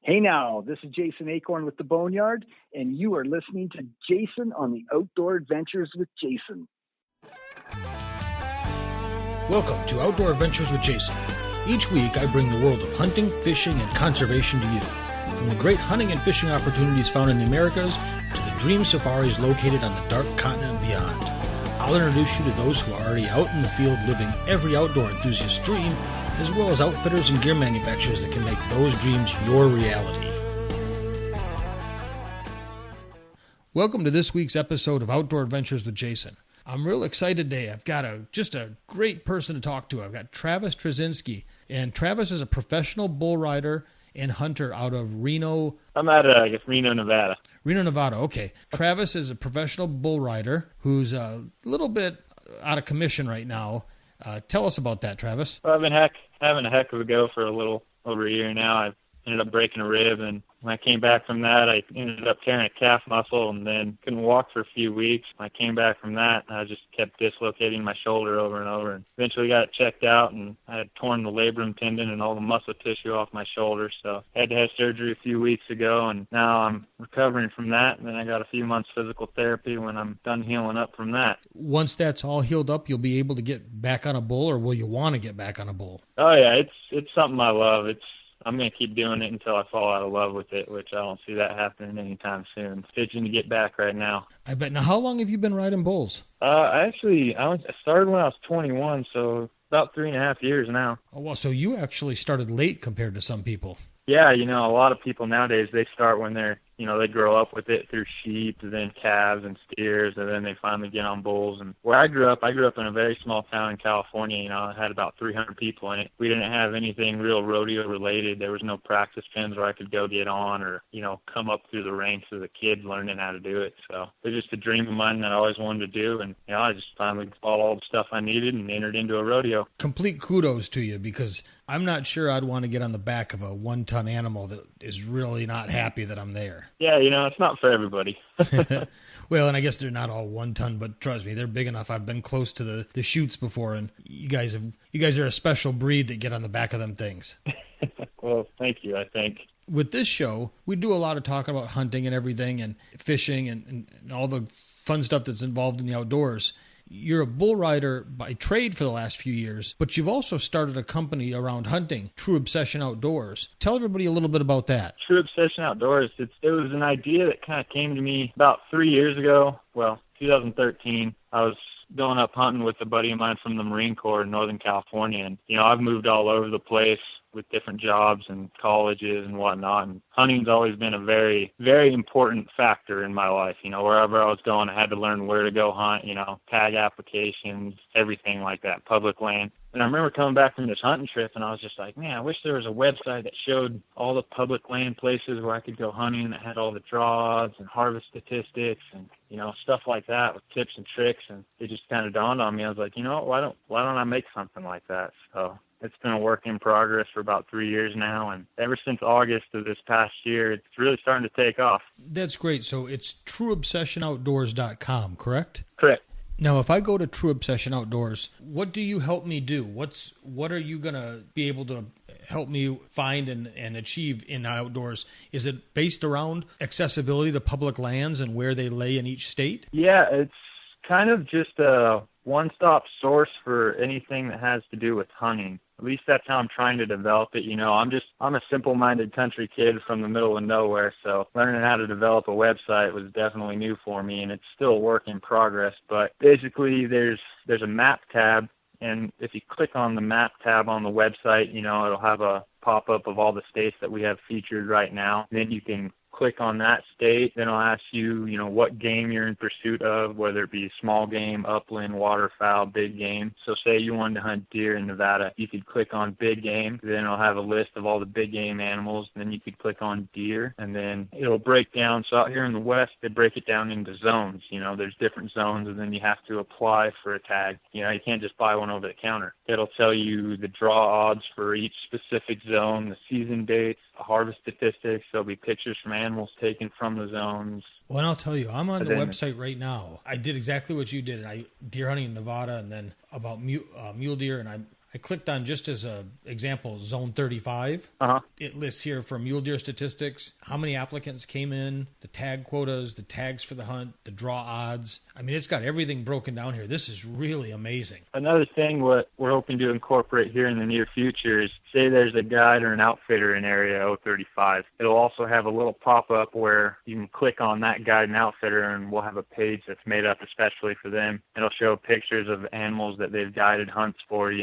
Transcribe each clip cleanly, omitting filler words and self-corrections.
Hey now, this is Jason Acorn with the Boneyard, and you are listening to Jayson on the Outdoor Adventures with Jayson. Welcome to Outdoor Adventures with Jayson. Each week I bring the world of hunting, fishing, and conservation to you. From the great hunting and fishing opportunities found in the Americas to the dream safaris located on the dark continent and beyond. I'll introduce you to those who are already out in the field living every outdoor enthusiast's dream, as well as outfitters and gear manufacturers that can make those dreams your reality. Welcome to this week's episode of Outdoor Adventures with Jayson. I'm real excited today. I've got just a great person to talk to. I've got Travis Trizinsky, and Travis is a professional bull rider and hunter out of Reno. I'm at, Reno, Nevada. Reno, Nevada, okay. Travis is a professional bull rider who's a little bit out of commission right now. Tell us about that, Travis. Well, I've been having a heck of a go for a little over a year now. I ended up breaking a rib, and when I came back from that, I ended up tearing a calf muscle and then couldn't walk for a few weeks. When I came back from that, I just kept dislocating my shoulder over and over, and eventually got it checked out, and I had torn the labrum tendon and all the muscle tissue off my shoulder, so I had to have surgery a few weeks ago, and now I'm recovering from that, and then I got a few months physical therapy when I'm done healing up from that. Once that's all healed up, you'll be able to get back on a bull, or will you want to get back on a bull? Oh, yeah, it's something I love. I'm going to keep doing it until I fall out of love with it, which I don't see that happening anytime soon. It's itching to get back right now. I bet. Now, how long have you been riding bulls? I started when I was 21, so about 3.5 years now. Oh, well, so you actually started late compared to some people. Yeah, a lot of people nowadays, they start when they're, they grow up with it through sheep, then calves and steers, and then they finally get on bulls. And where I grew up in a very small town in California. It had about 300 people in it. We didn't have anything real rodeo related. There was no practice pens where I could go get on or, come up through the ranks as a kid learning how to do it. So it was just a dream of mine that I always wanted to do. And, I just finally bought all the stuff I needed and entered into a rodeo. Complete kudos to you, because I'm not sure I'd want to get on the back of a one-ton animal that is really not happy that I'm there. Yeah, it's not for everybody. Well, and I guess they're not all 1 ton, but trust me, they're big enough. I've been close to the chutes before, and you guys are a special breed that get on the back of them things. Well, thank you, I think. With this show, we do a lot of talking about hunting and everything, and fishing and all the fun stuff that's involved in the outdoors. You're a bull rider by trade for the last few years, but you've also started a company around hunting, True Obsession Outdoors. Tell everybody a little bit about that. True Obsession Outdoors, it was an idea that kind of came to me about 3 years ago. Well, 2013. I was going up hunting with a buddy of mine from the Marine Corps in Northern California, and, I've moved all over the place with different jobs and colleges and whatnot. And hunting's always been a very, very important factor in my life. Wherever I was going, I had to learn where to go hunt, tag applications, everything like that, public land. And I remember coming back from this hunting trip, and I was just like, man, I wish there was a website that showed all the public land places where I could go hunting, that had all the draws and harvest statistics and, stuff like that with tips and tricks. And it just kind of dawned on me. I was like, why don't I make something like that? So it's been a work in progress for about 3 years now, and ever since August of this past year, it's really starting to take off. That's great. So it's trueobsessionoutdoors.com, correct? Correct. Now, if I go to True Obsession Outdoors, what do you help me do? What are you going to be able to help me find and achieve in outdoors? Is it based around accessibility to public lands and where they lay in each state? Yeah, it's kind of just a one-stop source for anything that has to do with hunting. At least that's how I'm trying to develop it. I'm a simple-minded country kid from the middle of nowhere, so learning how to develop a website was definitely new for me, and it's still a work in progress. But basically, there's a map tab, and if you click on the map tab on the website, it'll have a pop-up of all the states that we have featured right now. Then you can click on that state, then it'll ask you, what game you're in pursuit of, whether it be small game, upland, waterfowl, big game. So say you wanted to hunt deer in Nevada, you could click on big game, then it'll have a list of all the big game animals, then you could click on deer, and then it'll break down. So out here in the West, they break it down into zones. There's different zones, and then you have to apply for a tag. You can't just buy one over the counter. It'll tell you the draw odds for each specific zone, the season dates, the harvest statistics. There'll be pictures from animals taken from the zones. Well, and I'll tell you, I'm on the website right now. I did exactly what you did. I deer hunting in Nevada, and then about mule deer, and I I clicked on, just as a example, Zone 35. It lists here for mule deer statistics how many applicants came in, the tag quotas, the tags for the hunt, the draw odds. I mean, it's got everything broken down here. This is really amazing. Another thing what we're hoping to incorporate here in the near future is, say there's a guide or an outfitter in Area 035. It'll also have a little pop-up where you can click on that guide and outfitter, and we'll have a page that's made up especially for them. It'll show pictures of animals that they've guided hunts for,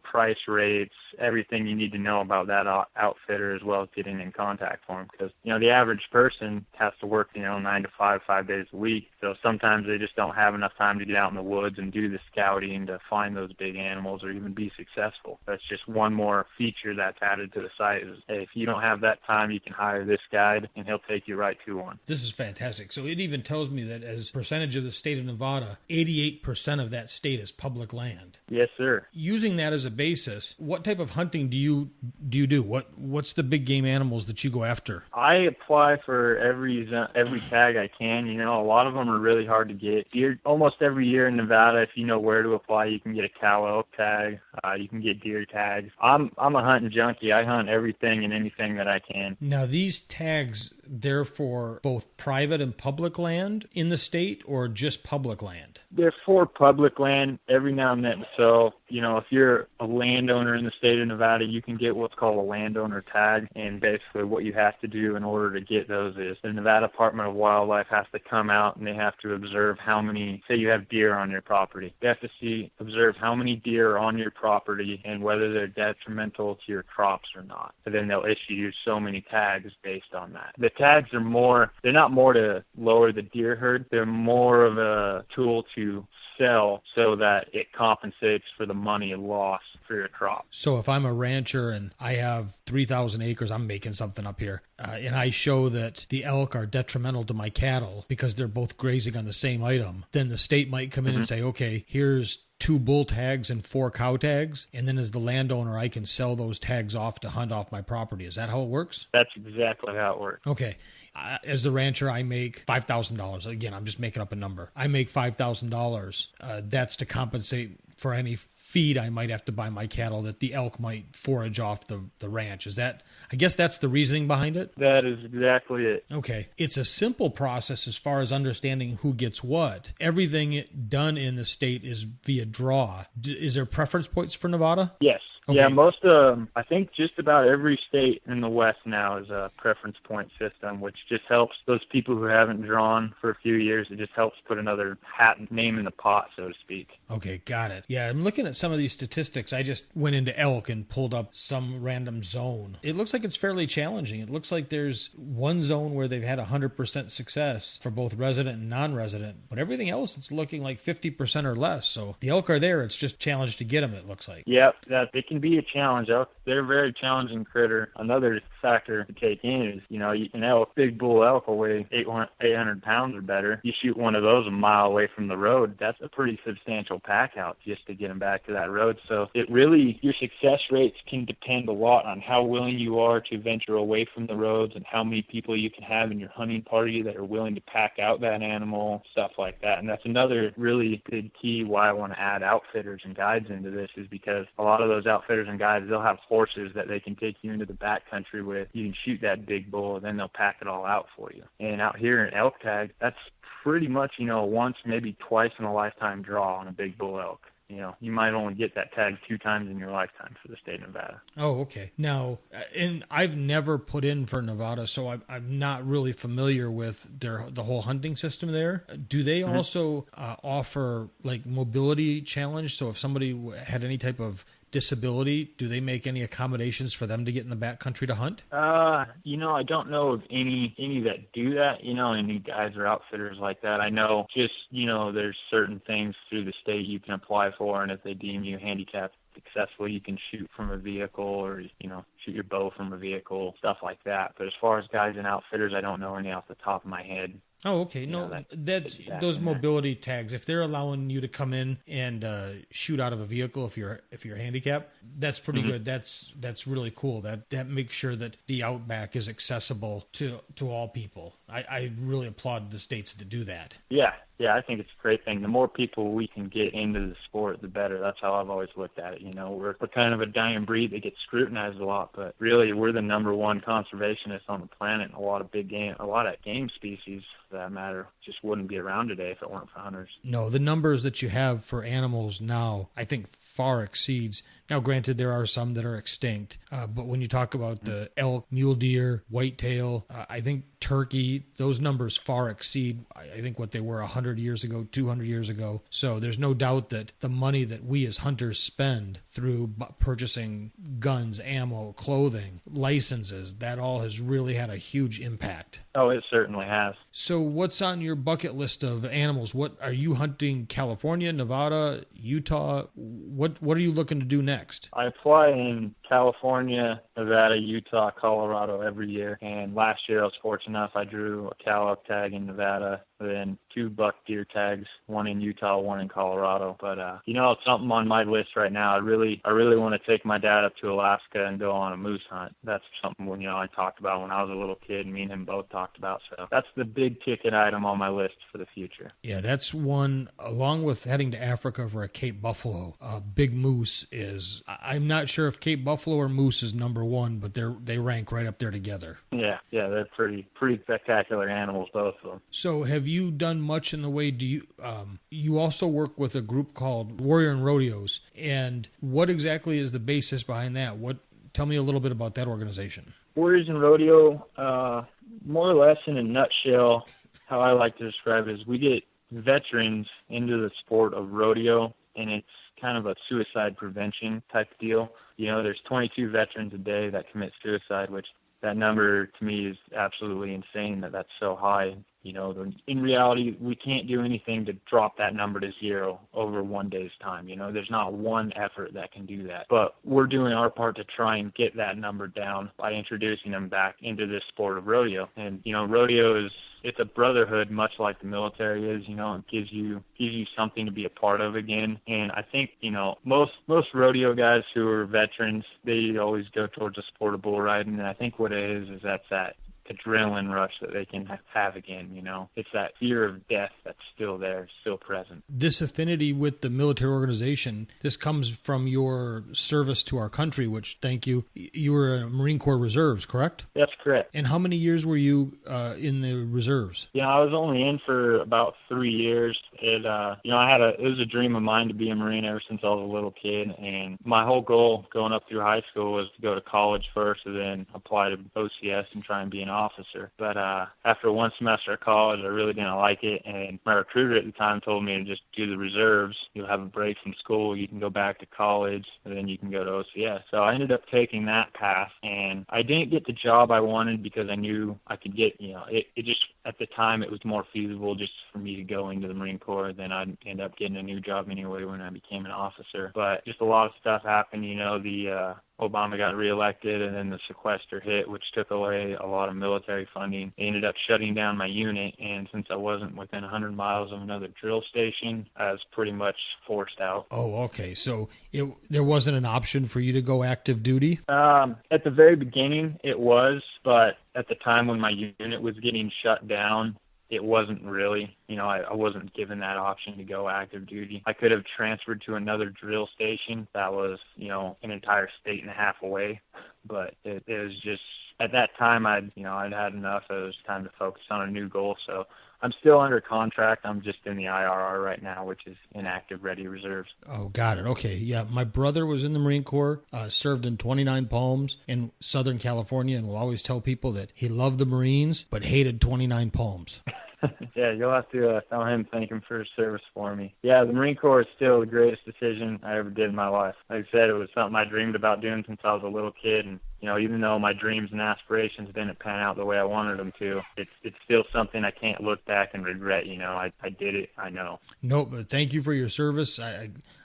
price rates, everything you need to know about that outfitter, as well as getting in contact for them. Because, the average person has to work, 9 to 5 days a week. So sometimes they just don't have enough time to get out in the woods and do the scouting to find those big animals or even be successful. That's just one more feature that's added to the site is, hey, if you don't have that time, you can hire this guide and he'll take you right to one. This is fantastic. So it even tells me that as percentage of the state of Nevada, 88% of that state is public land. Yes, sir. Using that as a basis, what type of hunting do you do? What's the big game animals that you go after? I apply for every tag I can. A lot of them are really hard to get. Almost every year in Nevada, if you know where to apply, you can get a cow elk tag. You can get deer tags. I'm a hunting junkie. I hunt everything and anything that I can. Now, these tags, they're for both private and public land in the state, or just public land? They're for public land every now and then. So, if you're a landowner in the state of Nevada, you can get what's called a landowner tag. And basically what you have to do in order to get those is the Nevada Department of Wildlife has to come out and they have to observe how many, say you have deer on your property. They have to observe how many deer are on your property and whether they're detrimental to your crops or not. And then they'll issue you so many tags based on that. The tags are they're not more to lower the deer herd. They're more of a tool to sell so that it compensates for the money lost for your crop. So if I'm a rancher and I have 3,000 acres, I'm making something up here, and I show that the elk are detrimental to my cattle because they're both grazing on the same item, then the state might come in and say, okay, here's 2 bull tags and 4 cow tags, and then as the landowner, I can sell those tags off to hunt off my property. Is that how it works? That's exactly how it works. Okay. As the rancher, I make $5,000. Again, I'm just making up a number. I make $5,000. That's to compensate for any feed I might have to buy my cattle that the elk might forage off the ranch. I guess that's the reasoning behind it? That is exactly it. Okay. It's a simple process as far as understanding who gets what. Everything done in the state is via draw. Is there preference points for Nevada? Yes. Okay. Yeah, I think just about every state in the West now is a preference point system, which just helps those people who haven't drawn for a few years. It just helps put another name in the pot, so to speak. Okay, got it. Yeah, I'm looking at some of these statistics. I just went into elk and pulled up some random zone. It looks like it's fairly challenging. It looks like there's one zone where they've had 100% success for both resident and non-resident, but everything else, it's looking like 50% or less. So the elk are there. It's just challenge to get them, it looks like. Yep, it can be a challenge. They're a very challenging critter. Another factor to take in is, an elk, big bull elk will weigh 800 pounds or better. You shoot one of those a mile away from the road, that's a pretty substantial pack out just to get them back to that road. So your success rates can depend a lot on how willing you are to venture away from the roads and how many people you can have in your hunting party that are willing to pack out that animal, stuff like that. And that's another really big key why I want to add outfitters and guides into this, is because a lot of those outfitters and guides, they'll have horses that they can take you into the backcountry with. You can shoot that big bull, and then they'll pack it all out for you. And out here in elk tag, that's pretty much, once, maybe twice in a lifetime draw on a big bull elk. You might only get that tag 2 times in your lifetime for the state of Nevada. Oh, okay. Now, and I've never put in for Nevada, so I'm not really familiar with the whole hunting system there. Do they also offer like mobility challenge? So if somebody had any type of disability, do they make any accommodations for them to get in the backcountry to hunt? I don't know of any that do that, any guides or outfitters like that. I know just, there's certain things through the state you can apply for, and if they deem you handicapped successful, you can shoot from a vehicle or, shoot your bow from a vehicle, stuff like that. But as far as guides and outfitters, I don't know any off the top of my head. Oh, okay. No, that's those mobility tags. If they're allowing you to come in and shoot out of a vehicle, if you're handicapped, that's pretty good. That's really cool. That makes sure that the Outback is accessible to all people. I really applaud the states that do that. Yeah, I think it's a great thing. The more people we can get into the sport, the better. That's how I've always looked at it. You know, we're kind of a dying breed that gets scrutinized a lot, but really we're the number one conservationists on the planet. A lot of game species, for that matter, just wouldn't be around today if it weren't for hunters. No, the numbers that you have for animals now, I think far exceeds. Now, granted, there are some that are extinct, but when you talk about the elk, mule deer, whitetail, I think turkey, those numbers far exceed, I think, what they were 100 years ago, 200 years ago. So there's no doubt that the money that we as hunters spend through purchasing guns, ammo, clothing, licenses, that all has really had a huge impact. Oh, it certainly has. So what's on your bucket list of animals? What are you hunting? California, Nevada, Utah? What are you looking to do next? I fly in California, Nevada, Utah, Colorado every year. And last year I was fortunate enough, I drew a cow elk tag in Nevada, then 2 buck deer tags, one in Utah, one in Colorado. But it's something on my list right now. I really want to take my dad up to Alaska and go on a moose hunt. That's something I talked about when I was a little kid, and me and him both talked about. So that's the big ticket item on my list for the future. Yeah, that's one, along with heading to Africa for a Cape Buffalo. Big moose is, I'm not sure if Cape Buffalo or moose is number one, but they rank right up there together. Yeah, they're pretty spectacular animals, both of them. So have you done much in the way, you also work with a group called Warrior and Rodeos, and what exactly is the basis behind that? Tell me a little bit about that organization. Warriors and Rodeo, more or less in a nutshell, how I like to describe it is we get veterans into the sport of rodeo, and it's kind of a suicide prevention type deal. There's 22 veterans a day that commit suicide, which that number to me is absolutely insane that's so high. In reality, we can't do anything to drop that number to zero over one day's time. There's not one effort that can do that. But we're doing our part to try and get that number down by introducing them back into this sport of rodeo. And, rodeo it's a brotherhood, much like the military is. It gives you something to be a part of again. And I think, most rodeo guys who are veterans, they always go towards the sport of bull riding. And I think what it is that's that adrenaline rush that they can have again. It's that fear of death that's still there, still present. This affinity with the military organization, this comes from your service to our country, which, thank you. You were in Marine Corps Reserves, correct? That's correct. And how many years were you in the reserves? I was only in for about 3 years. It was a dream of mine to be a Marine ever since I was a little kid, and my whole goal going up through high school was to go to college first and then apply to OCS and try and be an officer. But after one semester of college, I really didn't like it, and my recruiter at the time told me to just do the reserves. You'll have a break from school, you can go back to college, and then you can go to OCS. So I ended up taking that path, and I didn't get the job I wanted because I knew I could get, it just, at the time, it was more feasible just for me to go into the Marine Corps. Then I'd end up getting a new job anyway when I became an officer. But just a lot of stuff happened, Obama got reelected, and then the sequester hit, which took away a lot of military funding. They ended up shutting down my unit, and since I wasn't within 100 miles of another drill station, I was pretty much forced out. Oh, okay. So there wasn't an option for you to go active duty? At the very beginning, it was, but at the time when my unit was getting shut down, it wasn't really, I wasn't given that option to go active duty. I could have transferred to another drill station that was, an entire state and a half away, but it was just, at that time, I'd had enough. It was time to focus on a new goal. So I'm still under contract. I'm just in the IRR right now, which is inactive ready reserves. Oh, got it. Okay. Yeah. My brother was in the Marine Corps, served in 29 Palms in Southern California, and will always tell people that he loved the Marines, but hated 29 Palms. Yeah, you'll have to tell him, thank him for his service for me. Yeah, the Marine Corps is still the greatest decision I ever did in my life. Like I said, it was something I dreamed about doing since I was a little kid, and even though my dreams and aspirations didn't pan out the way I wanted them to, it's still something I can't look back and regret. I did it. I know. No, but thank you for your service.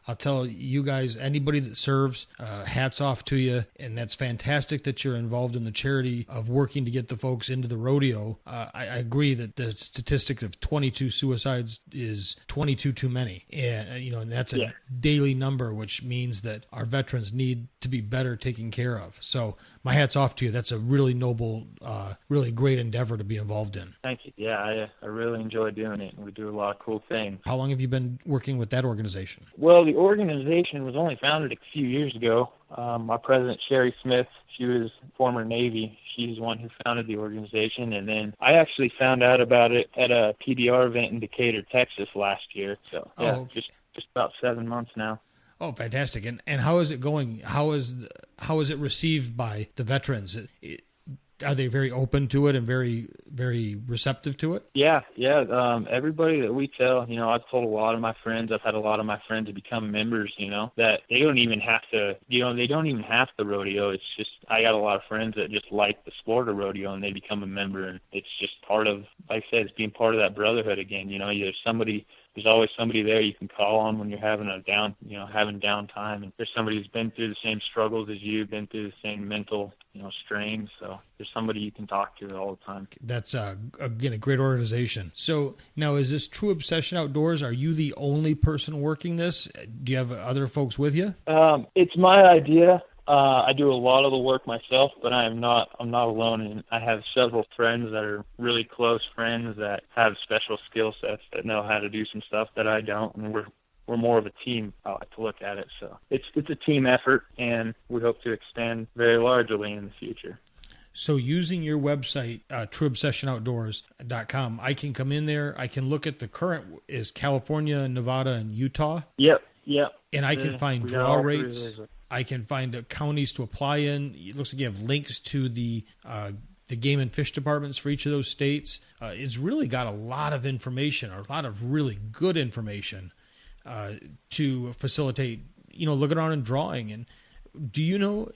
I'll tell you guys, anybody that serves, hats off to you. And that's fantastic that you're involved in the charity of working to get the folks into the rodeo. I agree that the statistic of 22 suicides is 22 too many. And that's a daily number, which means that our veterans need to be better taken care of. So my hat's off to you. That's a really noble, really great endeavor to be involved in. Thank you. Yeah, I really enjoy doing it. We do a lot of cool things. How long have you been working with that organization? Well, the organization was only founded a few years ago. My president, Sherry Smith, she was former Navy. She's the one who founded the organization. And then I actually found out about it at a PBR event in Decatur, Texas last year. So, just about 7 months now. Oh, fantastic. And how is it going? How is it received by the veterans? Are they very open to it and very, very receptive to it? Yeah. Everybody that we tell, I've told a lot of my friends, I've had a lot of my friends to become members, that they don't even have to, they don't even have the rodeo. It's just, I got a lot of friends that just like the sport of rodeo and they become a member, and it's just part of, like I said, it's being part of that brotherhood again. There's always somebody there you can call on when you're having having downtime. And there's somebody who's been through the same struggles as you, been through the same mental, strain. So there's somebody you can talk to all the time. That's, again, a great organization. So now, is this True Obsession Outdoors? Are you the only person working this? Do you have other folks with you? It's my idea. I do a lot of the work myself, but I'm not alone, and I have several friends that are really close friends that have special skill sets that know how to do some stuff that I don't, and we're more of a team. I like to look at it. So it's a team effort, and we hope to extend very largely in the future. So using your website, trueobsessionoutdoors.com, I can come in there, I can look at the current is California, Nevada, and Utah. Yep. And I can find draw rates. I can find counties to apply in. It looks like you have links to the game and fish departments for each of those states. It's really got a lot of information, or a lot of really good information to facilitate, looking around and drawing. And do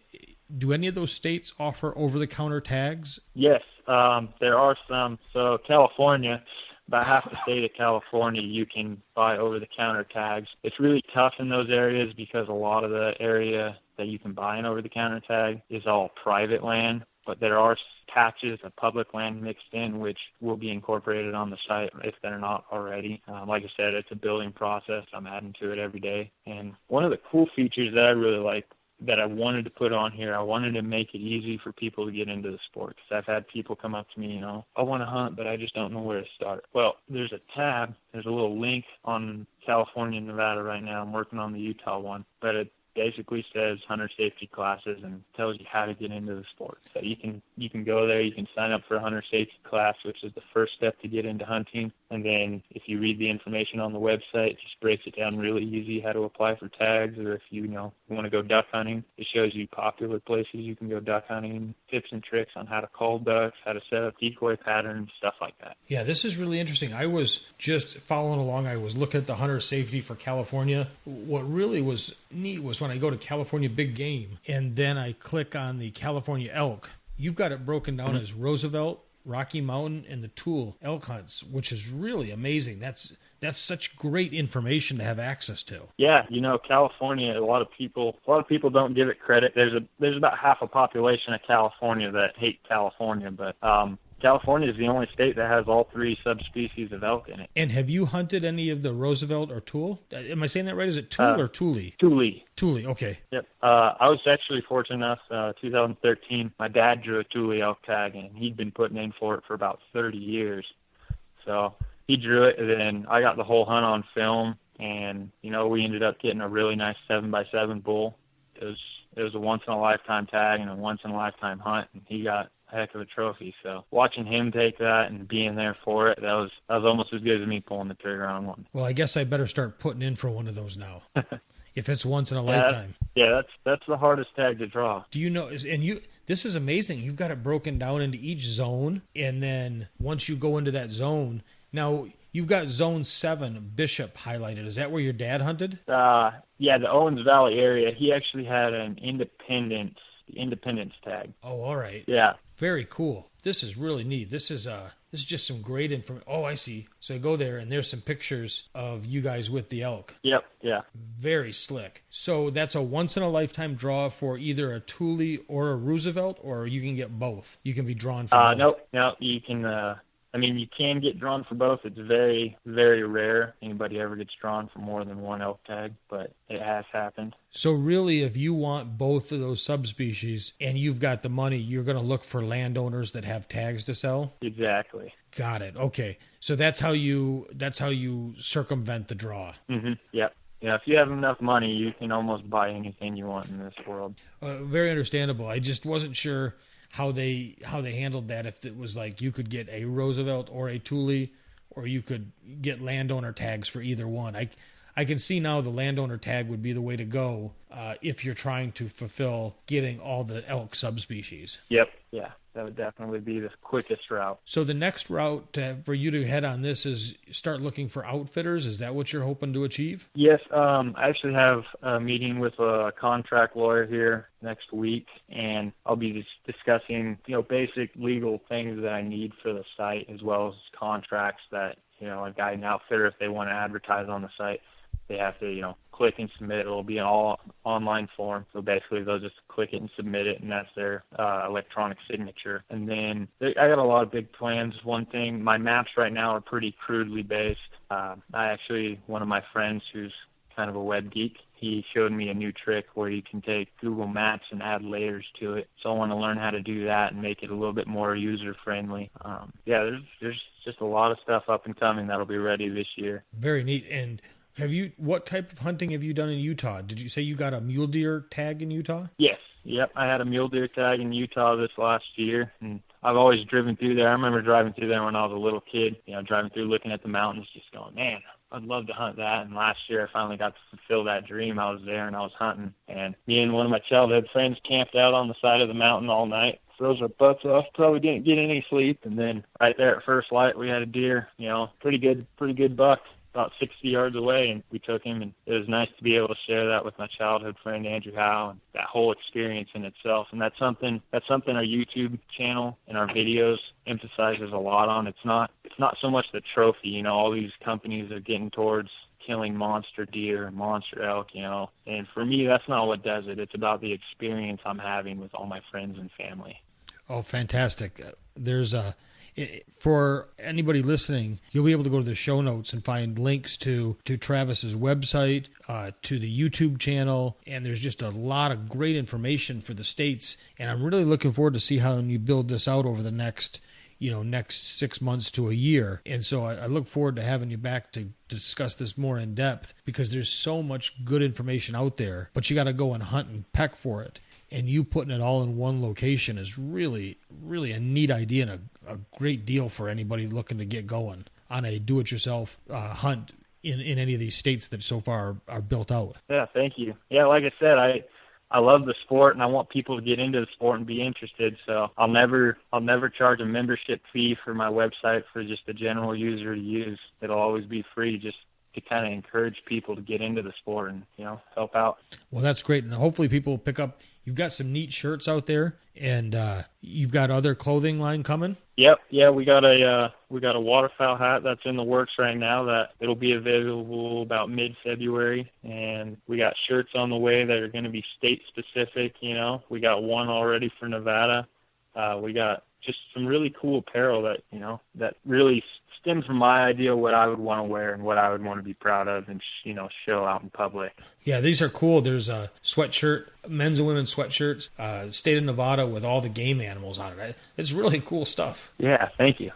any of those states offer over-the-counter tags? Yes, there are some. So California, about half the state of California, you can buy over-the-counter tags. It's really tough in those areas because a lot of the area that you can buy an over-the-counter tag is all private land, but there are patches of public land mixed in, which will be incorporated on the site if they're not already. Like I said, it's a building process. I'm adding to it every day. And one of the cool features that I really like that I wanted to put on here, I wanted to make it easy for people to get into the sport, because I've had people come up to me, I want to hunt, but I just don't know where to start. Well, there's a tab, there's a little link on California and Nevada right now. I'm working on the Utah one, but it basically says hunter safety classes and tells you how to get into the sport. So you can go there, you can sign up for a hunter safety class, which is the first step to get into hunting. And then if you read the information on the website, it just breaks it down really easy how to apply for tags. Or if you want to go duck hunting, it shows you popular places you can go duck hunting, tips and tricks on how to call ducks, how to set up decoy patterns, stuff like that. Yeah, this is really interesting. I was just following along. I was looking at the hunter safety for California. What really was neat was when I go to California Big Game and then I click on the California elk, you've got it broken down as Roosevelt, Rocky Mountain, and the Tool elk hunts, which is really amazing. That's such great information to have access to. Yeah, California, a lot of people don't give it credit. There's about half a population of California that hate California, but California is the only state that has all three subspecies of elk in it. And have you hunted any of the Roosevelt or Tool? Am I saying that right? Is it Tool or Thule? Thule, okay. Yep. I was actually fortunate enough, 2013, my dad drew a Thule elk tag, and he'd been putting in for it for about 30 years. So he drew it, and then I got the whole hunt on film, and, we ended up getting a really nice 7x7 bull. It was a once-in-a-lifetime tag and a once-in-a-lifetime hunt, and he got a heck of a trophy. So watching him take that and being there for it, that was almost as good as me pulling the trigger on one. Well, I guess I better start putting in for one of those now. If it's once in a lifetime. Yeah, that's the hardest tag to draw. Do you know, this is amazing. You've got it broken down into each zone, and then once you go into that zone, now you've got Zone 7, Bishop, highlighted. Is that where your dad hunted? Yeah, the Owens Valley area. He actually had an Independence the Independence tag. Oh, all right. Yeah. Very cool. This is really neat. This is just some great information. Oh, I see. So I go there, and there's some pictures of you guys with the elk. Yep, yeah. Very slick. So that's a once-in-a-lifetime draw for either a Thule or a Roosevelt, or you can get both? You can be drawn for both? No, you can... you can get drawn for both. It's very, very rare anybody ever gets drawn for more than one elk tag, but it has happened. So really, if you want both of those subspecies and you've got the money, you're going to look for landowners that have tags to sell? Exactly. Got it. Okay. So that's how you circumvent the draw. Mm-hmm. Yep. Yeah, if you have enough money, you can almost buy anything you want in this world. Very understandable. I just wasn't sure how they handled that, if it was like you could get a Roosevelt or a Thule, or you could get landowner tags for either one. I can see now the landowner tag would be the way to go if you're trying to fulfill getting all the elk subspecies. Yep, yeah, that would definitely be the quickest route. So the next route for you to head on this is start looking for outfitters. Is that what you're hoping to achieve? Yes, I actually have a meeting with a contract lawyer here next week, and I'll be discussing, basic legal things that I need for the site, as well as contracts that, a guide and outfitter, if they want to advertise on the site, they have to, click and submit. It'll be an all online form. So basically they'll just click it and submit it, and that's their electronic signature. And then I got a lot of big plans. One thing, my maps right now are pretty crudely based. One of my friends who's kind of a web geek, he showed me a new trick where you can take Google Maps and add layers to it. So I want to learn how to do that and make it a little bit more user-friendly. There's just a lot of stuff up and coming that'll be ready this year. Very neat. And what type of hunting have you done in Utah? Did you say you got a mule deer tag in Utah? Yes. Yep. I had a mule deer tag in Utah this last year, and I've always driven through there. I remember driving through there when I was a little kid, driving through, looking at the mountains, just going, man, I'd love to hunt that. And last year I finally got to fulfill that dream. I was there and I was hunting, and me and one of my childhood friends camped out on the side of the mountain all night. Froze our butts off, probably didn't get any sleep. And then right there at first light, we had a deer, pretty good buck, about 60 yards away, and we took him, and it was nice to be able to share that with my childhood friend Andrew Howe, and that whole experience in itself. And that's something our YouTube channel and our videos emphasizes a lot on. It's not so much the trophy. All these companies are getting towards killing monster deer and monster elk, and for me, that's not what does it. It's about the experience I'm having with all my friends and family. Oh, fantastic. For anybody listening, you'll be able to go to the show notes and find links to Travis's website, to the YouTube channel, and there's just a lot of great information for the states. And I'm really looking forward to see how you build this out over the next 6 months to a year. And so I look forward to having you back to discuss this more in depth, because there's so much good information out there, but you got to go and hunt and peck for it. And you putting it all in one location is really, really a neat idea and a great deal for anybody looking to get going on a do-it-yourself hunt in any of these states that so far are built out. Yeah, thank you. Yeah, like I said, I love the sport, and I want people to get into the sport and be interested. So I'll never charge a membership fee for my website for just a general user to use. It'll always be free, just to kind of encourage people to get into the sport and help out. Well, that's great, and hopefully people will pick up. You've got some neat shirts out there, and you've got other clothing line coming. Yep, yeah, we got a waterfowl hat that's in the works right now that it'll be available about mid-February, and we got shirts on the way that are going to be state specific. We got one already for Nevada. We got just some really cool apparel that that really stems from my idea of what I would want to wear and what I would want to be proud of and show out in public. Yeah, these are cool. There's a sweatshirt, men's and women's sweatshirts, state of Nevada with all the game animals on it. It's really cool stuff. Yeah, thank you.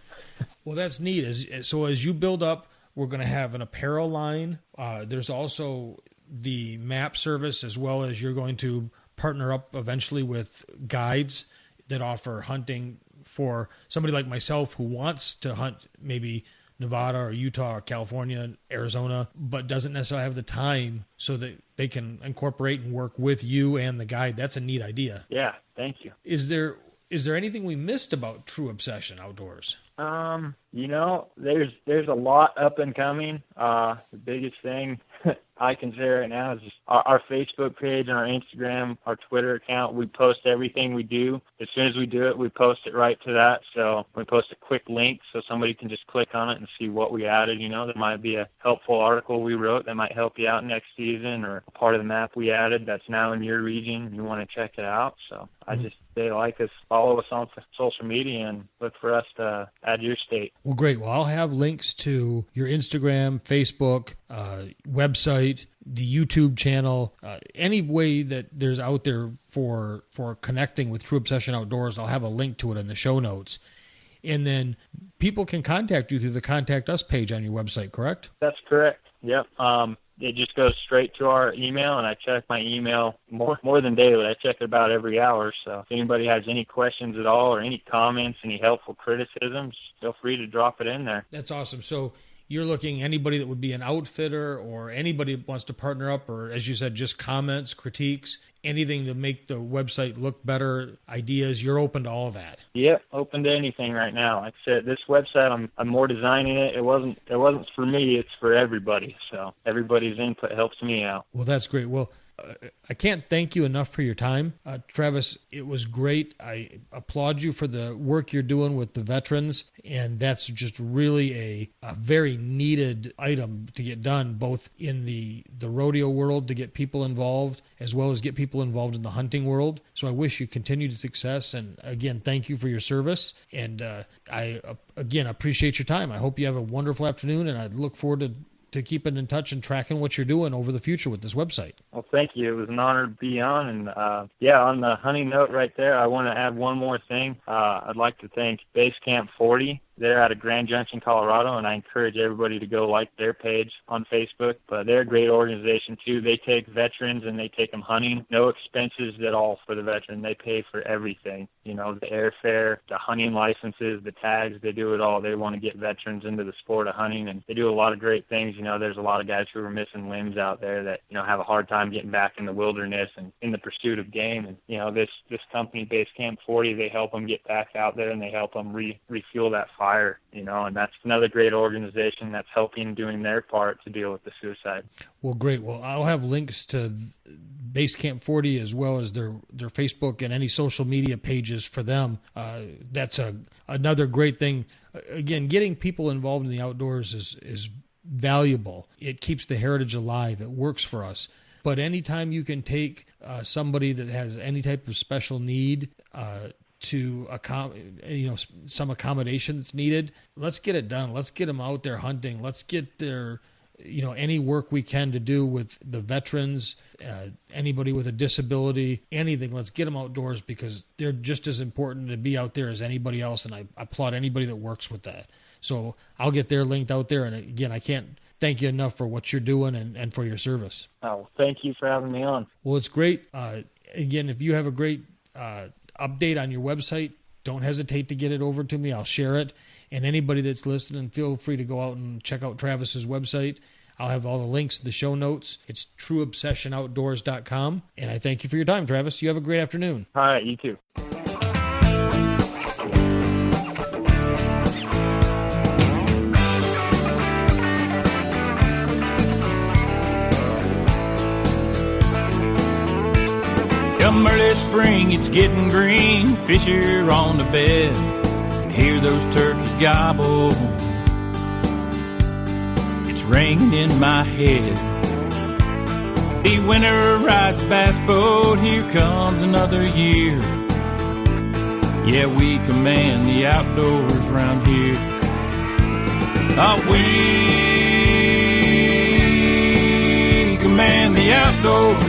Well, that's neat. So as you build up, we're going to have an apparel line. There's also the map service, as well as you're going to partner up eventually with guides that offer hunting for somebody like myself who wants to hunt maybe Nevada or Utah or California, Arizona, but doesn't necessarily have the time, so that they can incorporate and work with you and the guide. That's a neat idea. Yeah, thank you. Is there anything we missed about True Obsession Outdoors? There's a lot up and coming. The biggest thing I can say right now is just our Facebook page and our Instagram, our Twitter account. We post everything we do. As soon as we do it, we post it right to that. So we post a quick link so somebody can just click on it and see what we added. There might be a helpful article we wrote that might help you out next season, or a part of the map we added that's now in your region and you want to check it out. So I just say like us, follow us on social media, and look for us to add your state. Well, great. Well, I'll have links to your Instagram, Facebook, website, the YouTube channel, any way that there's out there for connecting with True Obsession Outdoors. I'll have a link to it in the show notes. And then people can contact you through the Contact Us page on your website, correct? That's correct. Yep. It just goes straight to our email, and I check my email more than daily. I check it about every hour. So if anybody has any questions at all, or any comments, any helpful criticisms, feel free to drop it in there. That's awesome. So you're looking anybody that would be an outfitter, or anybody that wants to partner up, or as you said, just comments, critiques, anything to make the website look better, ideas, you're open to all of that. Yep, open to anything right now. Like I said, this website, I'm more designing it. It wasn't for me, it's for everybody. So everybody's input helps me out. Well, that's great. Well, I can't thank you enough for your time. Travis, it was great. I applaud you for the work you're doing with the veterans, and that's just really a very needed item to get done, both in the rodeo world to get people involved, as well as get people involved in the hunting world. So I wish you continued success, and again, thank you for your service, and I again appreciate your time. I hope you have a wonderful afternoon, and I look forward to keeping in touch and tracking what you're doing over the future with this website. Well, thank you. It was an honor to be on. And, on the hunting note right there, I want to add one more thing. I'd like to thank Base Camp 40. They're out of Grand Junction, Colorado, and I encourage everybody to go like their page on Facebook. But they're a great organization, too. They take veterans and they take them hunting. No expenses at all for the veteran. They pay for everything. The airfare, the hunting licenses, the tags, they do it all. They want to get veterans into the sport of hunting, and they do a lot of great things. There's a lot of guys who are missing limbs out there that, have a hard time getting back in the wilderness and in the pursuit of game. And, this company, Base Camp 40, they help them get back out there, and they help them refuel that fire. And that's another great organization that's helping, doing their part to deal with the suicide. Well, great. Well, I'll have links to Base Camp 40 as well as their Facebook and any social media pages for them. That's another great thing. Again, getting people involved in the outdoors is valuable. It keeps the heritage alive. It works for us. But anytime you can take somebody that has any type of special need to some accommodation that's needed, let's get it done. Let's get them out there hunting. Let's get their any work we can to do with the veterans, anybody with a disability, anything. Let's get them outdoors, because they're just as important to be out there as anybody else, and I applaud anybody that works with that. So I'll get their linked out there, and again, I can't thank you enough for what you're doing and for your service. Oh, thank you for having me on. Well, it's great. Again, if you have a great update on your website, don't hesitate to get it over to me. I'll share it. And anybody that's listening, feel free to go out and check out Travis's website. I'll have all the links in the show notes. It's trueobsessionoutdoors.com. And I thank you for your time, Travis. You have a great afternoon. All right, you too. Come early spring, it's getting green. Fish are on the bed, and hear those turkeys gobble. It's ringing in my head. The winterized bass boat, here comes another year. Yeah, we command the outdoors round here. Oh, we command the outdoors.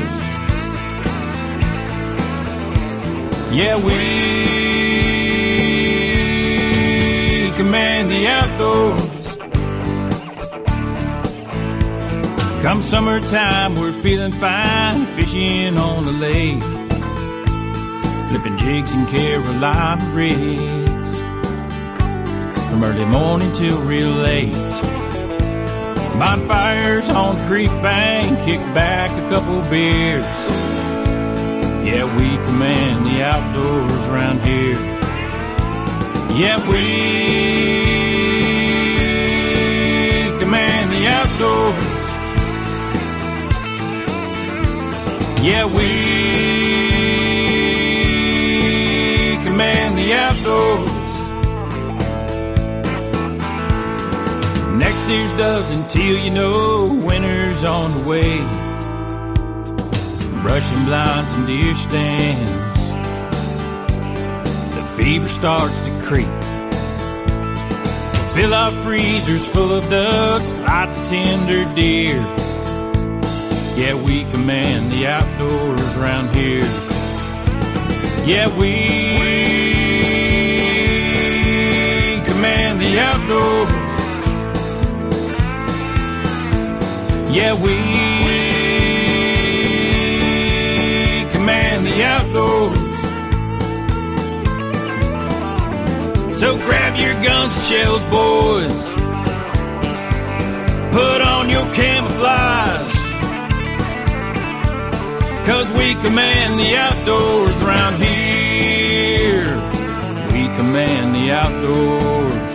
Yeah, we command the outdoors. Come summertime, we're feeling fine, fishing on the lake, flipping jigs in Carolina rigs, from early morning till real late. Bonfires on the creek bank, kick back a couple beers. Yeah, we command the outdoors around here. Yeah, we command the outdoors. Yeah, we command the outdoors. Next year's doves until you know winter's on the way. Brushing blinds and deer stands, the fever starts to creep. Fill our freezers full of ducks, lots of tender deer. Yeah, we command the outdoors around here. Yeah, we command the outdoors. Yeah, we command the outdoors. So grab your guns and shells, boys. Put on your camouflage, 'cause we command the outdoors around here. We command the outdoors.